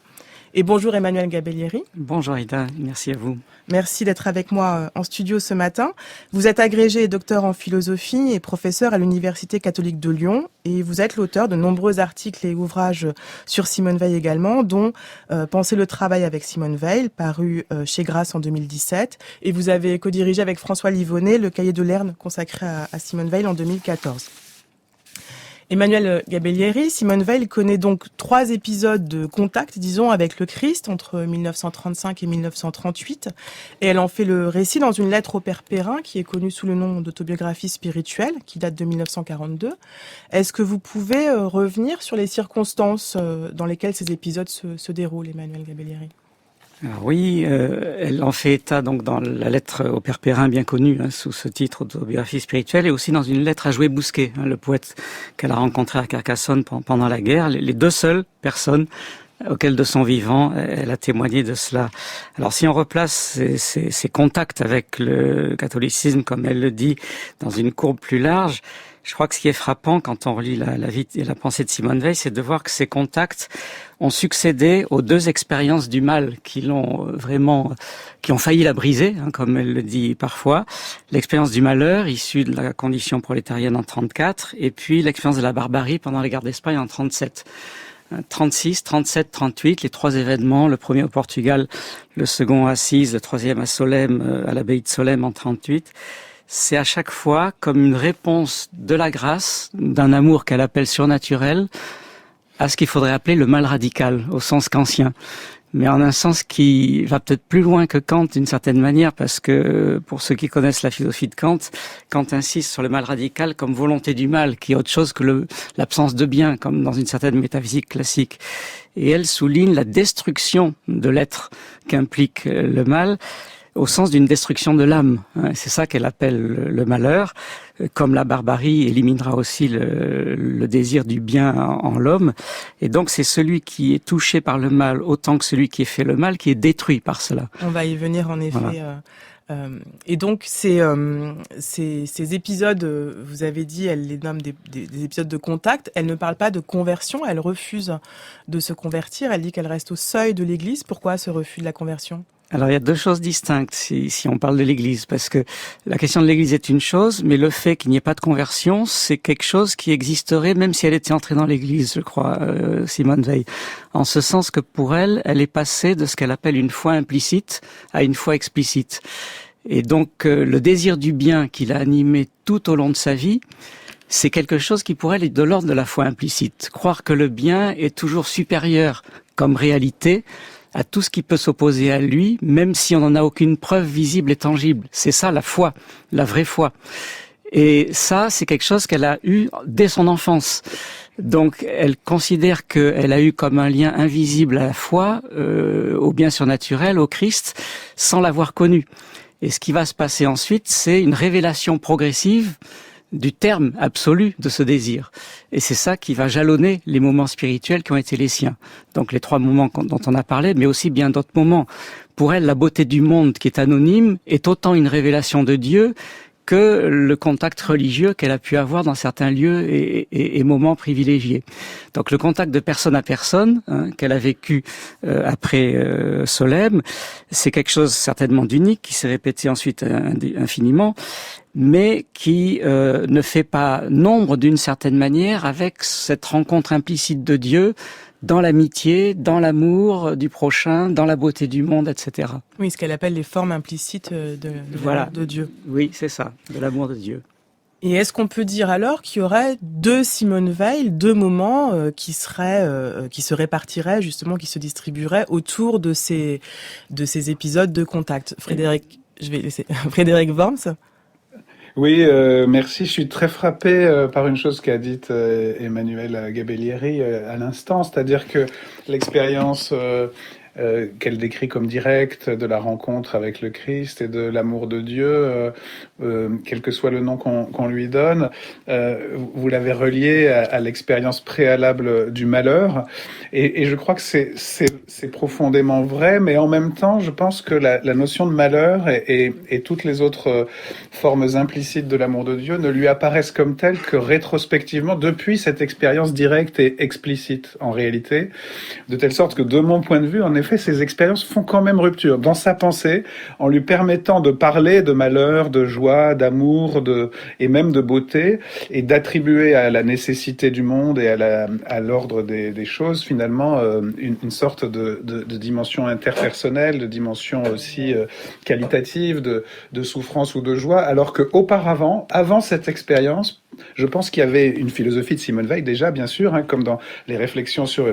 Et bonjour Emmanuel Gabellieri. Bonjour Aïda, merci à vous. Merci d'être avec moi en studio ce matin. Vous êtes agrégé et docteur en philosophie et professeur à l'Université catholique de Lyon. Et vous êtes l'auteur de nombreux articles et ouvrages sur Simone Weil également, dont Penser le travail avec Simone Weil, paru chez Grasс en 2017. Et vous avez co-dirigé avec François Livonnet le cahier de Lerne consacré à Simone Weil en 2014. Emmanuel Gabellieri, Simone Weil connaît donc 3 épisodes de contact, disons, avec le Christ entre 1935 et 1938. Et elle en fait le récit dans une lettre au père Perrin, qui est connue sous le nom d'autobiographie spirituelle, qui date de 1942. Est-ce que vous pouvez revenir sur les circonstances dans lesquelles ces épisodes se déroulent, Emmanuel Gabellieri ? Alors oui, elle en fait état donc dans la lettre au père Perrin, bien connue sous ce titre d'autobiographie spirituelle, et aussi dans une lettre à Joué Bousquet, le poète qu'elle a rencontré à Carcassonne pendant la guerre, les 2 seules personnes auxquelles de son vivant elle a témoigné de cela. Alors si on replace ces contacts avec le catholicisme, comme elle le dit, dans une courbe plus large, je crois que ce qui est frappant quand on relit la vie et la pensée de Simone Weil, c'est de voir que ces contacts ont succédé aux 2 expériences du mal qui ont failli la briser, comme elle le dit parfois. L'expérience du malheur, issue de la condition prolétarienne en 34, et puis l'expérience de la barbarie pendant la guerre d'Espagne en 37. 36, 37, 38, les 3 événements, le premier au Portugal, le second à Assise, le troisième à Solesmes, à l'abbaye de Solesmes en 38. C'est à chaque fois comme une réponse de la grâce, d'un amour qu'elle appelle surnaturel, à ce qu'il faudrait appeler le mal radical, au sens kantien. Mais en un sens qui va peut-être plus loin que Kant d'une certaine manière, parce que pour ceux qui connaissent la philosophie de Kant, Kant insiste sur le mal radical comme volonté du mal, qui est autre chose que l'absence de bien, comme dans une certaine métaphysique classique. Et elle souligne la destruction de l'être qu'implique le mal, au sens d'une destruction de l'âme. C'est ça qu'elle appelle le malheur, comme la barbarie éliminera aussi le désir du bien en l'homme. Et donc c'est celui qui est touché par le mal autant que celui qui est fait le mal qui est détruit par cela. On va y venir en effet. Voilà. Et donc ces épisodes, vous avez dit, elle les nomme des épisodes de contact. Elle ne parle pas de conversion, elle refuse de se convertir. Elle dit qu'elle reste au seuil de l'Église. Pourquoi ce refus de la conversion ? Alors il y a 2 choses distinctes si on parle de l'Église, parce que la question de l'Église est une chose, mais le fait qu'il n'y ait pas de conversion, c'est quelque chose qui existerait même si elle était entrée dans l'Église, je crois, Simone Weil. En ce sens que pour elle, elle est passée de ce qu'elle appelle une foi implicite à une foi explicite. Et donc le désir du bien qui l'a animé tout au long de sa vie, c'est quelque chose qui pour elle est de l'ordre de la foi implicite. Croire que le bien est toujours supérieur comme réalité à tout ce qui peut s'opposer à lui, même si on n'en a aucune preuve visible et tangible. C'est ça la foi, la vraie foi. Et ça, c'est quelque chose qu'elle a eu dès son enfance. Donc, elle considère qu'elle a eu comme un lien invisible à la foi, au bien surnaturel, au Christ, sans l'avoir connu. Et ce qui va se passer ensuite, c'est une révélation progressive du terme absolu de ce désir. Et c'est ça qui va jalonner les moments spirituels qui ont été les siens. Donc les 3 moments dont on a parlé, mais aussi bien d'autres moments. Pour elle, la beauté du monde qui est anonyme est autant une révélation de Dieu que le contact religieux qu'elle a pu avoir dans certains lieux et moments privilégiés. Donc le contact de personne à personne qu'elle a vécu après Solesmes, c'est quelque chose certainement d'unique qui s'est répété ensuite infiniment, mais qui ne fait pas nombre d'une certaine manière avec cette rencontre implicite de Dieu dans l'amitié, dans l'amour du prochain, dans la beauté du monde, etc. Oui, ce qu'elle appelle les formes implicites voilà. De Dieu. Oui, c'est ça, de l'amour de Dieu. Et est-ce qu'on peut dire alors qu'il y aurait 2 Simone Veil, 2 moments qui se répartiraient justement, qui se distribueraient autour de ces épisodes de contact? Frédéric, je vais laisser Frédéric Worms. Oui, merci. Je suis très frappé par une chose qu'a dite Emmanuelle Gabellieri à l'instant, c'est-à-dire que l'expérience qu'elle décrit comme directe de la rencontre avec le Christ et de l'amour de Dieu, quel que soit le nom qu'on lui donne, vous l'avez relié à l'expérience préalable du malheur, et je crois que c'est profondément vrai, mais en même temps, je pense que la notion de malheur et toutes les autres formes implicites de l'amour de Dieu ne lui apparaissent comme telles que rétrospectivement depuis cette expérience directe et explicite en réalité, de telle sorte que de mon point de vue, en effet, ces expériences font quand même rupture dans sa pensée, en lui permettant de parler de malheur, de joie, d'amour, et même de beauté, et d'attribuer à la nécessité du monde et à l'ordre des choses, finalement, une sorte de dimension interpersonnelle, de dimension aussi qualitative, de souffrance ou de joie, alors que auparavant, avant cette expérience, je pense qu'il y avait une philosophie de Simone Veil déjà, bien sûr, comme dans les réflexions sur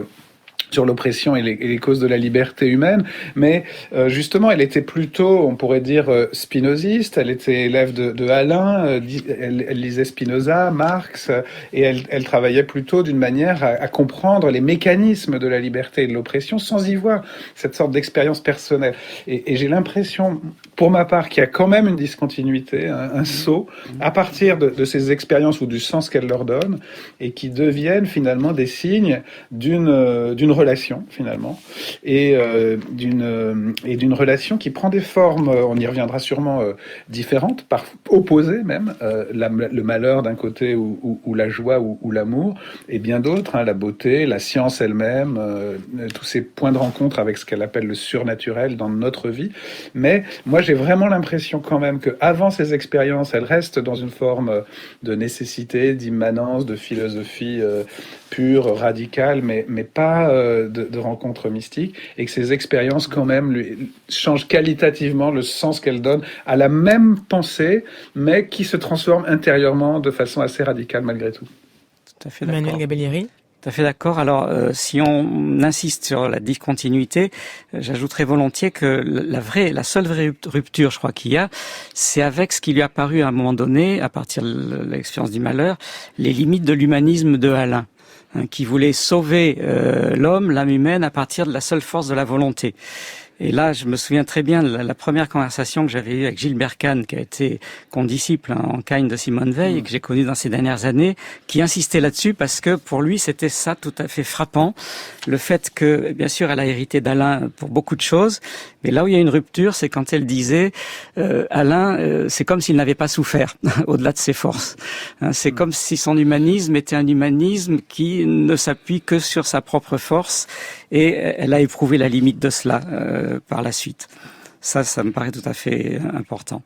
l'oppression et les causes de la liberté humaine, mais justement, elle était plutôt, on pourrait dire, spinoziste, elle était élève de Alain, elle lisait Spinoza, Marx, et elle travaillait plutôt d'une manière à comprendre les mécanismes de la liberté et de l'oppression sans y voir cette sorte d'expérience personnelle. Et j'ai l'impression, pour ma part, qu'il y a quand même une discontinuité, un saut, à partir de ces expériences ou du sens qu'elle leur donne, et qui deviennent finalement des signes d'une relation finalement et d'une relation qui prend des formes, on y reviendra sûrement, différentes, opposées même, le malheur d'un côté ou la joie ou l'amour, et bien d'autres, la beauté, la science elle-même, tous ces points de rencontre avec ce qu'elle appelle le surnaturel dans notre vie. Mais moi j'ai vraiment l'impression quand même qu'avant ces expériences, elle reste dans une forme de nécessité, d'immanence, de philosophie pure, radicale, mais pas de rencontres mystiques, et que ces expériences quand même lui changent qualitativement le sens qu'elle donne à la même pensée, mais qui se transforme intérieurement de façon assez radicale malgré tout. Tout à fait d'accord. Emmanuelle Gabellieri. Tout à fait d'accord. Alors, si on insiste sur la discontinuité, j'ajouterais volontiers que la seule vraie rupture, je crois qu'il y a, c'est avec ce qui lui a paru à un moment donné, à partir de l'expérience du malheur, les limites de l'humanisme de Alain, qui voulait sauver l'homme, l'âme humaine, à partir de la seule force de la volonté. Et là, je me souviens très bien de la première conversation que j'avais eue avec Gilles Berkane, qui a été condisciple en Cagne de Simone Veil, et que j'ai connu dans ces dernières années, qui insistait là-dessus parce que pour lui, c'était ça tout à fait frappant. Le fait que, bien sûr, elle a hérité d'Alain pour beaucoup de choses, mais là où il y a une rupture, c'est quand elle disait Alain, c'est comme s'il n'avait pas souffert, au-delà de ses forces. C'est comme si son humanisme était un humanisme qui ne s'appuie que sur sa propre force, et elle a éprouvé la limite de cela par la suite. Ça me paraît tout à fait important.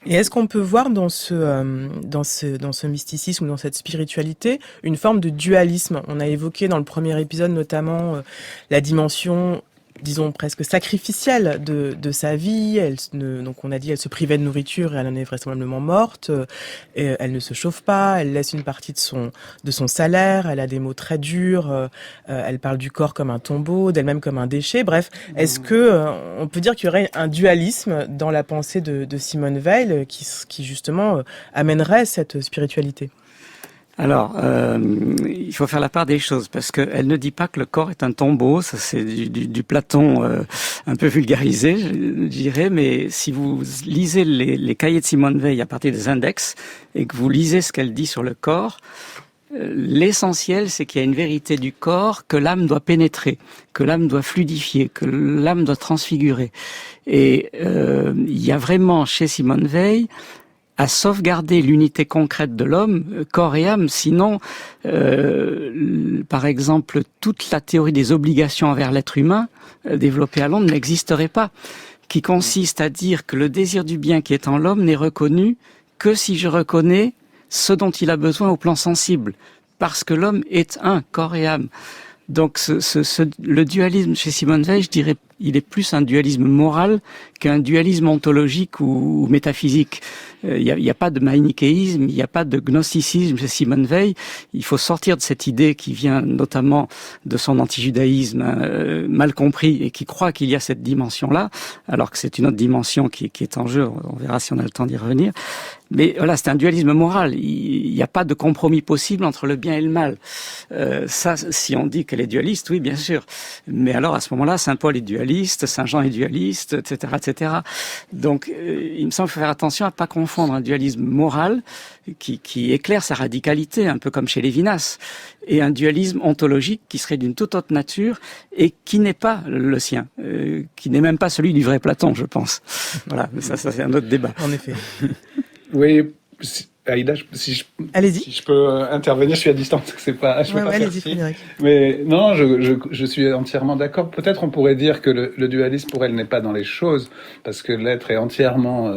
Et est-ce qu'on peut voir dans ce mysticisme ou dans cette spiritualité une forme de dualisme? On a évoqué dans le premier épisode notamment la dimension, disons presque sacrificielle de sa vie. Donc on a dit elle se privait de nourriture et elle en est vraisemblablement morte. Et elle ne se chauffe pas, elle laisse une partie de son salaire, elle a des mots très durs, elle parle du corps comme un tombeau, d'elle-même comme un déchet. Bref, est-ce que on peut dire qu'il y aurait un dualisme dans la pensée de Simone Veil qui justement amènerait cette spiritualité? Alors, il faut faire la part des choses, parce qu'elle ne dit pas que le corps est un tombeau, ça c'est du Platon un peu vulgarisé, je dirais, mais si vous lisez les cahiers de Simone Weil à partir des index, et que vous lisez ce qu'elle dit sur le corps, l'essentiel, c'est qu'il y a une vérité du corps que l'âme doit pénétrer, que l'âme doit fluidifier, que l'âme doit transfigurer. Et il y a vraiment chez Simone Weil à sauvegarder l'unité concrète de l'homme, corps et âme, sinon, par exemple, toute la théorie des obligations envers l'être humain, développée à Londres, n'existerait pas, qui consiste à dire que le désir du bien qui est en l'homme n'est reconnu que si je reconnais ce dont il a besoin au plan sensible, parce que l'homme est un, corps et âme. Donc le dualisme chez Simone Weil, je dirais, il est plus un dualisme moral qu'un dualisme ontologique ou métaphysique. Il y a pas de manichéisme, il n'y a pas de gnosticisme chez Simone Weil. Il faut sortir de cette idée qui vient notamment de son antijudaïsme mal compris et qui croit qu'il y a cette dimension-là, alors que c'est une autre dimension qui est en jeu. On verra si on a le temps d'y revenir. Mais voilà, c'est un dualisme moral. Il n'y a pas de compromis possible entre le bien et le mal. Ça, si on dit qu'elle est dualiste, oui, bien sûr. Mais alors, à ce moment-là, Saint Paul est dualiste, Saint Jean est dualiste, etc., etc. Donc, il me semble qu'il faut faire attention à pas confondre un dualisme moral qui éclaire sa radicalité, un peu comme chez Lévinas, et un dualisme ontologique qui serait d'une toute autre nature et qui n'est pas le sien, qui n'est même pas celui du vrai Platon, je pense. Voilà, mais ça c'est un autre débat. En effet. Oui, Aïda, si allez-y. Si je peux intervenir, je suis à distance, c'est pas. Je peux pas allez-y, faire Frédéric. Mais non, je suis entièrement d'accord. Peut-être on pourrait dire que le dualisme pour elle n'est pas dans les choses, parce que l'être est entièrement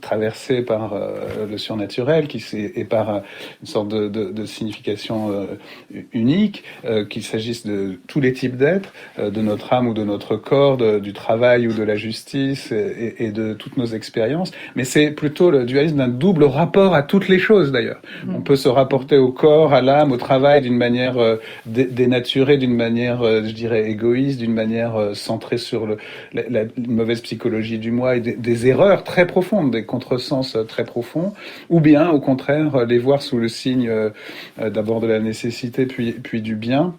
traversé par le surnaturel, et par une sorte de signification unique, qu'il s'agisse de tous les types d'êtres, de notre âme ou de notre corps, du travail ou de la justice, et de toutes nos expériences. Mais c'est plutôt le dualisme d'un double rapport à toutes les choses, d'ailleurs. On peut se rapporter au corps, à l'âme, au travail d'une manière dénaturée, d'une manière, je dirais, égoïste, d'une manière centrée sur la mauvaise psychologie du moi et des erreurs très profondes, des contresens très profonds, ou bien, au contraire, les voir sous le signe d'abord de la nécessité, puis du bien.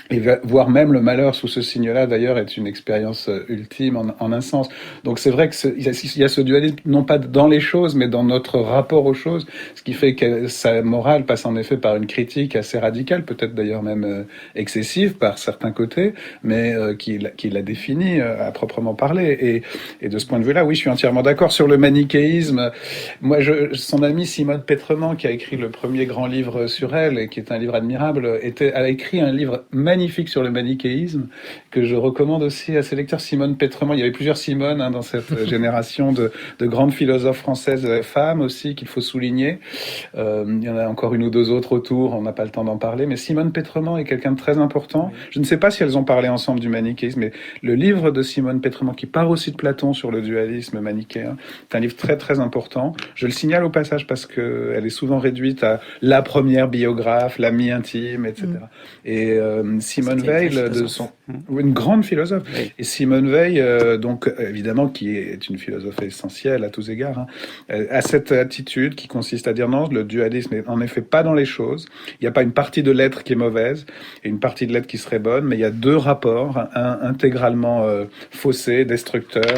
Et voir même le malheur sous ce signe-là, d'ailleurs, est une expérience ultime en un sens. Donc c'est vrai qu'il y a ce dualisme, non pas dans les choses, mais dans notre rapport aux choses, ce qui fait que sa morale passe en effet par une critique assez radicale, peut-être d'ailleurs même excessive par certains côtés, mais qui la définit à proprement parler. Et de ce point de vue-là, oui, je suis entièrement d'accord. Sur le manichéisme, moi, son amie Simone Pétrement, qui a écrit le premier grand livre sur elle, et qui est un livre admirable, a écrit un livre magnifique sur le manichéisme, que je recommande aussi à ses lecteurs. Simone Pétrement, il y avait plusieurs Simone dans cette génération de grandes philosophes françaises, femmes aussi, qu'il faut souligner. Il y en a encore une ou deux autres autour, on n'a pas le temps d'en parler, mais Simone Pétrement est quelqu'un de très important. Je ne sais pas si elles ont parlé ensemble du manichéisme, mais le livre de Simone Pétrement, qui part aussi de Platon sur le dualisme manichéen, c'est un livre très très important. Je le signale au passage parce qu'elle est souvent réduite à la première biographe, l'amie intime, etc. Et Simone Weil, une grande philosophe. Oui. Et Simone Weil, donc évidemment, qui est une philosophe essentielle à tous égards, a cette attitude qui consiste à dire non, le dualisme n'est en effet pas dans les choses. Il n'y a pas une partie de l'être qui est mauvaise et une partie de l'être qui serait bonne, mais il y a deux rapports, un intégralement faussé, destructeur,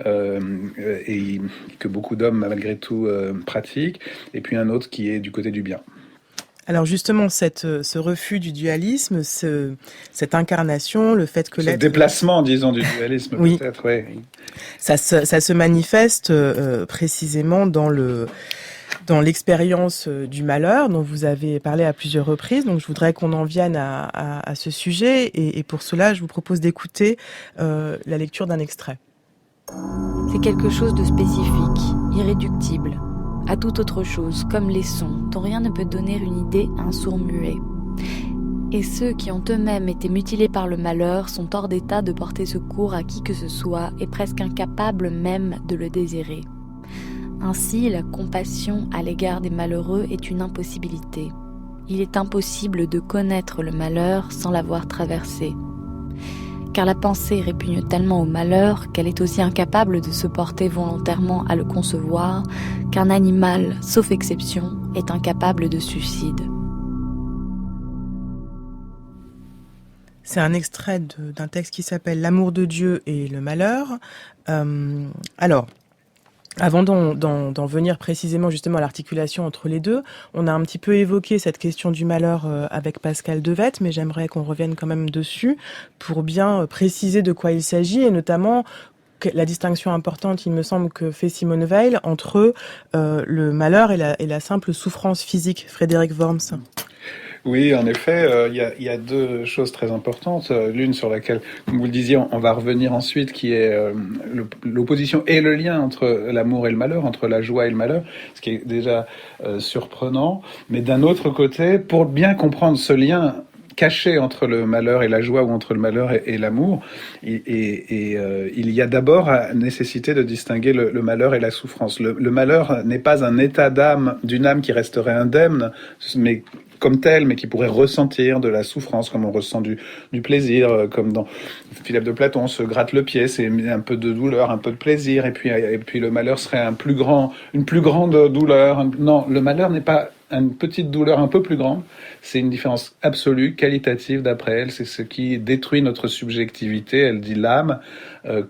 et que beaucoup d'hommes malgré tout pratiquent, et puis un autre qui est du côté du bien. Alors justement, ce refus du dualisme, cette incarnation, le fait que l'être... Ce déplacement, disons, du dualisme, oui. Peut-être, oui. Ça se manifeste précisément dans l'expérience du malheur dont vous avez parlé à plusieurs reprises. Donc je voudrais qu'on en vienne à ce sujet, et pour cela, je vous propose d'écouter la lecture d'un extrait. C'est quelque chose de spécifique, irréductible, à toute autre chose, comme les sons, dont rien ne peut donner une idée à un sourd muet. Et ceux qui ont eux-mêmes été mutilés par le malheur sont hors d'état de porter secours à qui que ce soit et presque incapables même de le désirer. Ainsi, la compassion à l'égard des malheureux est une impossibilité. Il est impossible de connaître le malheur sans l'avoir traversé. car la pensée répugne tellement au malheur qu'elle est aussi incapable de se porter volontairement à le concevoir, qu'un animal, sauf exception, est incapable de suicide. C'est un extrait d'un texte qui s'appelle « L'amour de Dieu et le malheur ». Alors, avant d'en venir précisément justement à l'articulation entre les deux, on a un petit peu évoqué cette question du malheur avec Pascal Devette, mais j'aimerais qu'on revienne quand même dessus pour bien préciser de quoi il s'agit, et notamment la distinction importante, il me semble, que fait Simone Weil entre le malheur et la simple souffrance physique. Frédéric Worms. Oui, en effet, il y a deux choses très importantes. L'une sur laquelle, comme vous le disiez, on va revenir ensuite, qui est l'opposition et le lien entre l'amour et le malheur, entre la joie et le malheur, ce qui est déjà surprenant. Mais d'un autre côté, pour bien comprendre ce lien caché entre le malheur et la joie, ou entre le malheur et l'amour, il y a d'abord nécessité de distinguer le malheur et la souffrance. Le malheur n'est pas un état d'âme, d'une âme qui resterait indemne, mais comme tel, mais qui pourrait ressentir de la souffrance, comme on ressent du plaisir, comme dans Philip de Platon, on se gratte le pied, c'est un peu de douleur, un peu de plaisir, et puis le malheur serait une plus grande douleur. Non, le malheur n'est pas une petite douleur un peu plus grande, c'est une différence absolue, qualitative d'après elle, c'est ce qui détruit notre subjectivité. Elle dit l'âme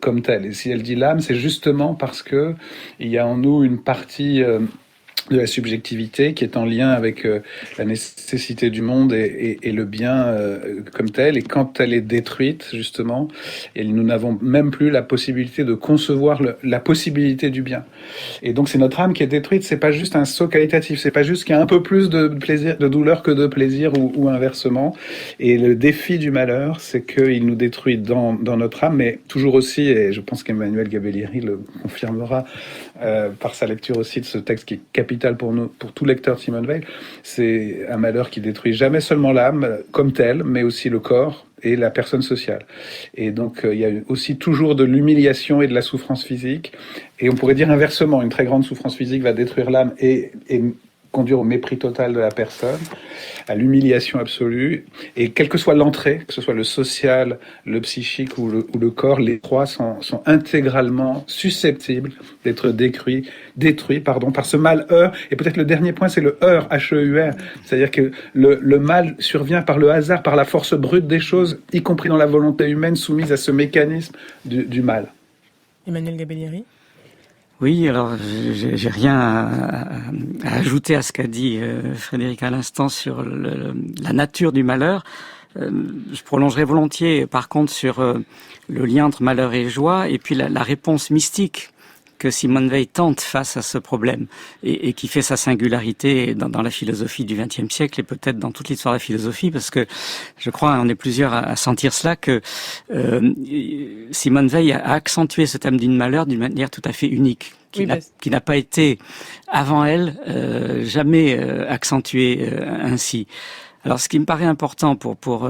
comme telle, et si elle dit l'âme, c'est justement parce que il y a en nous une partie de la subjectivité qui est en lien avec la nécessité du monde et le bien comme tel, et quand elle est détruite justement, et nous n'avons même plus la possibilité de concevoir la possibilité du bien, et donc c'est notre âme qui est détruite. C'est pas juste un saut qualitatif, c'est pas juste qu'il y a un peu plus de plaisir, de douleur que de plaisir, ou inversement. Et le défi du malheur, c'est qu'il nous détruit dans notre âme, mais toujours aussi, et je pense qu'Emmanuel Gabellieri le confirmera par sa lecture aussi de ce texte qui est capital pour nous, pour tout lecteur de Simone Weil, c'est un malheur qui détruit jamais seulement l'âme comme telle, mais aussi le corps et la personne sociale. Et donc il y a aussi toujours de l'humiliation et de la souffrance physique, et on pourrait dire inversement, une très grande souffrance physique va détruire l'âme et conduire au mépris total de la personne, à l'humiliation absolue. Et quelle que soit l'entrée, que ce soit le social, le psychique ou le corps, les trois sont intégralement susceptibles d'être détruits par ce malheur. Et peut-être le dernier point, c'est le heur, H-E-U-R. C'est-à-dire que le mal survient par le hasard, par la force brute des choses, y compris dans la volonté humaine soumise à ce mécanisme du mal. Emmanuel Gabellieri. Oui, alors j'ai rien à ajouter à ce qu'a dit Frédéric à l'instant sur la nature du malheur. Je prolongerai volontiers, par contre, sur le lien entre malheur et joie, et puis la réponse mystique que Simone Weil tente face à ce problème, et qui fait sa singularité dans la philosophie du XXe siècle, et peut-être dans toute l'histoire de la philosophie, parce que je crois, on est plusieurs à sentir cela, que Simone Weil a accentué ce thème du malheur d'une manière tout à fait unique, qui n'a pas été, avant elle, jamais accentué ainsi. Alors, ce qui me paraît important pour